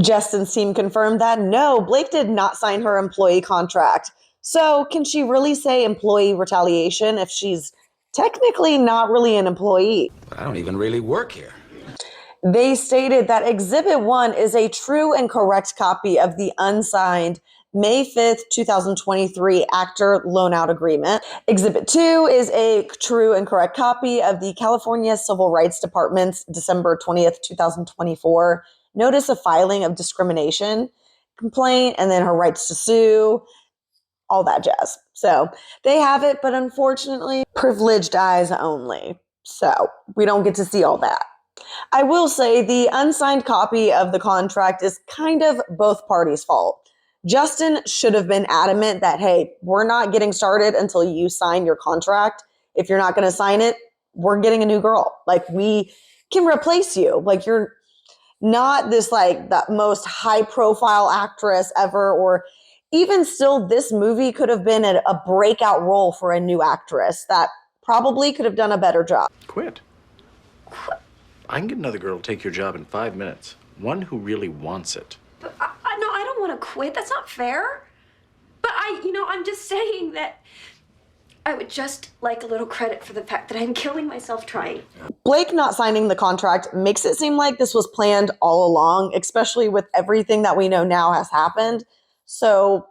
Justin's team confirmed that no, Blake did not sign her employee contract. So can she really say employee retaliation if she's technically not really an employee? I don't even really work here. They stated that Exhibit 1 is a true and correct copy of the unsigned May 5th, 2023 actor loan-out agreement. Exhibit 2 is a true and correct copy of the California Civil Rights Department's December 20th, 2024 notice of filing of discrimination complaint, and then her rights to sue, all that jazz. So they have it, but unfortunately, privileged eyes only. So we don't get to see all that. I will say the unsigned copy of the contract is kind of both parties' fault. Justin should have been adamant that, hey, we're not getting started until you sign your contract. If you're not going to sign it, we're getting a new girl. Like, we can replace you. Like, you're not this like the most high profile actress ever, or even still, this movie could have been a breakout role for a new actress that probably could have done a better job. Quit. I can get another girl to take your job in 5 minutes. One who really wants it. But no, I don't want to quit. That's not fair. But I'm just saying that I would just like a little credit for the fact that I'm killing myself trying. Blake not signing the contract makes it seem like this was planned all along, especially with everything that we know now has happened. So,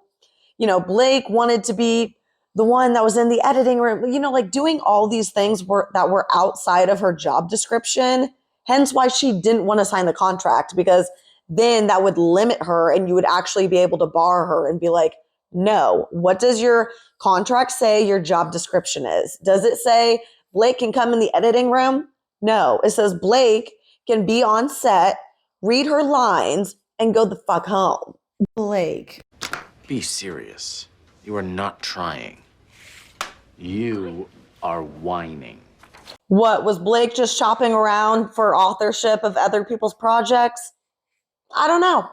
Blake wanted to be the one that was in the editing room, like doing all these things that were outside of her job description. Hence why she didn't want to sign the contract, because then that would limit her and you would actually be able to bar her and be like, no, what does your contract say your job description is? Does it say Blake can come in the editing room? No, it says Blake can be on set, read her lines, and go the fuck home. Blake. Be serious. You are not trying. You are whining. What, was Blake just shopping around for authorship of other people's projects? I don't know.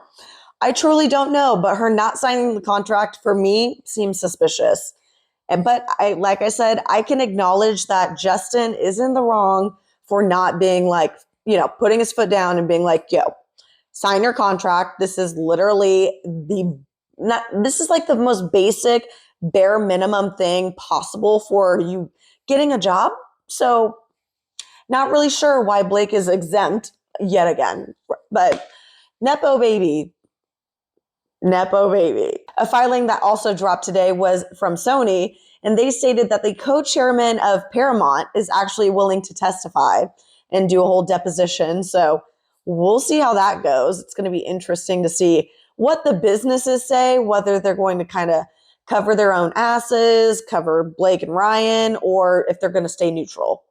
I truly don't know, but her not signing the contract for me seems suspicious. But like I said, I can acknowledge that Justin is in the wrong for not being like, putting his foot down and being like, yo, sign your contract. This is literally this is like the most basic, bare minimum thing possible for you getting a job. So not really sure why Blake is exempt yet again, but Nepo baby. A filing that also dropped today was from Sony, and they stated that the co-chairman of Paramount is actually willing to testify and do a whole deposition. So we'll see how that goes. It's going to be interesting to see what the businesses say, whether they're going to kind of cover their own asses, cover Blake and Ryan, or if they're going to stay neutral.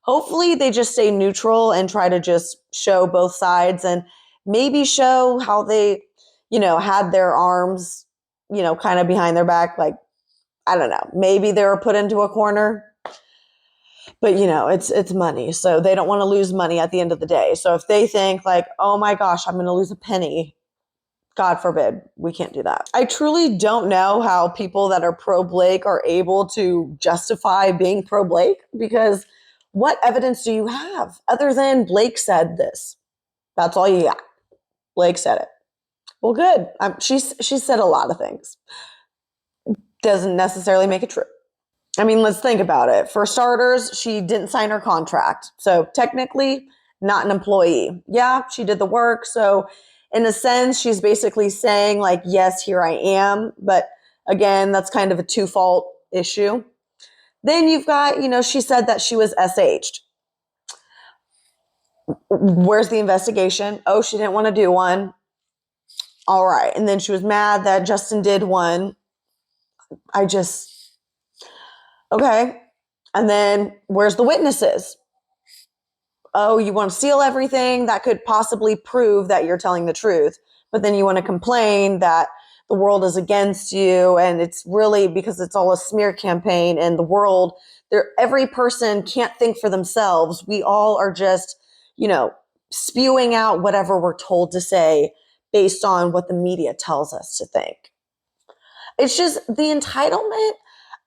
Hopefully they just stay neutral and try to just show both sides and maybe show how they, had their arms, kind of behind their back. Like, I don't know, maybe they were put into a corner, but it's money. So they don't want to lose money at the end of the day. So if they think like, oh my gosh, I'm going to lose a penny, God forbid, we can't do that. I truly don't know how people that are pro-Blake are able to justify being pro-Blake, because what evidence do you have other than Blake said this? That's all you got. Blake said it. Well, good. She said a lot of things. Doesn't necessarily make it true. I mean, let's think about it. For starters, she didn't sign her contract. So technically, not an employee. Yeah, she did the work. So in a sense, she's basically saying like, yes, here I am. But again, that's kind of a two-fault issue. Then you've got, she said that she was SH'd. Where's the investigation? Oh, she didn't want to do one. All right. And then she was mad that Justin did one. Okay. And then where's the witnesses? Oh, you want to steal everything that could possibly prove that you're telling the truth. But then you want to complain that the world is against you. And it's really because it's all a smear campaign, and the world, every person can't think for themselves. We all are just, spewing out whatever we're told to say based on what the media tells us to think. It's just the entitlement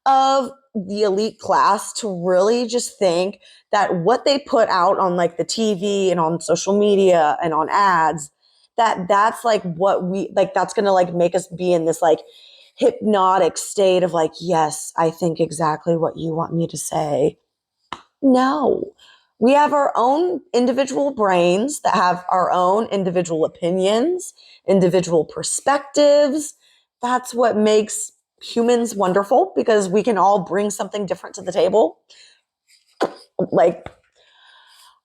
of the elite class to really just think that what they put out on like the TV and on social media and on ads, that's like what we like, that's going to like make us be in this like hypnotic state of like, yes, I think exactly what you want me to say. No, we have our own individual brains that have our own individual opinions, individual perspectives. That's what makes humans wonderful, because we can all bring something different to the table. Like,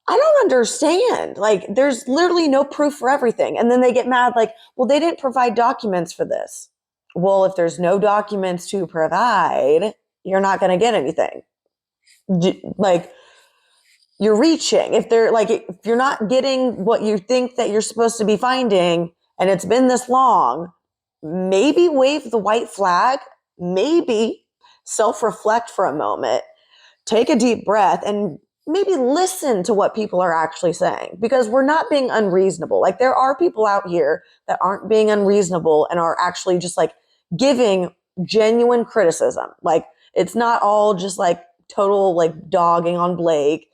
I don't understand. Like, there's literally no proof for everything. And then they get mad, like, well, they didn't provide documents for this. Well, if there's no documents to provide, you're not going to get anything. Like, you're reaching. If they're like, if you're not getting what you think that you're supposed to be finding, and it's been this long, maybe wave the white flag, maybe self-reflect for a moment, take a deep breath, and maybe listen to what people are actually saying, because we're not being unreasonable. Like, there are people out here that aren't being unreasonable and are actually just like giving genuine criticism. Like, it's not all just like total like dogging on Blake.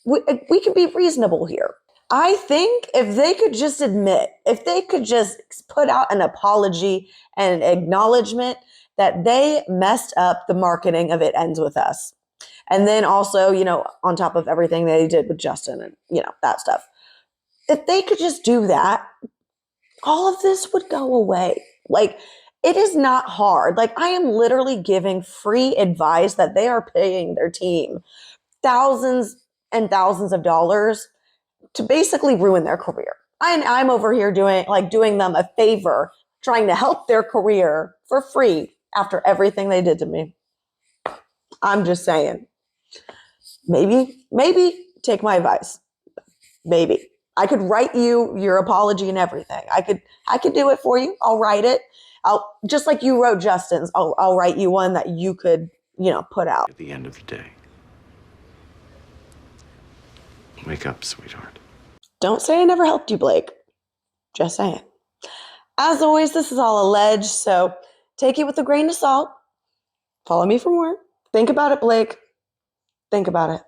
We can be reasonable here. I think if they could just admit, if they could just put out an apology and an acknowledgement that they messed up the marketing of It Ends With Us. And then also, you know, on top of everything they did with Justin and, you know, that stuff. If they could just do that, all of this would go away. Like, it is not hard. Like, I am literally giving free advice that they are paying their team thousands and thousands of dollars to basically ruin their career. I'm over here doing them a favor, trying to help their career for free after everything they did to me. I'm just saying, maybe take my advice. Maybe I could write you your apology and everything. I could do it for you. I'll write it. I'll, just like you wrote Justin's, I'll write you one that you could, you know, put out. At the end of the day. Wake up, sweetheart. Don't say I never helped you, Blake. Just saying. As always, this is all alleged, so take it with a grain of salt. Follow me for more. Think about it, Blake. Think about it.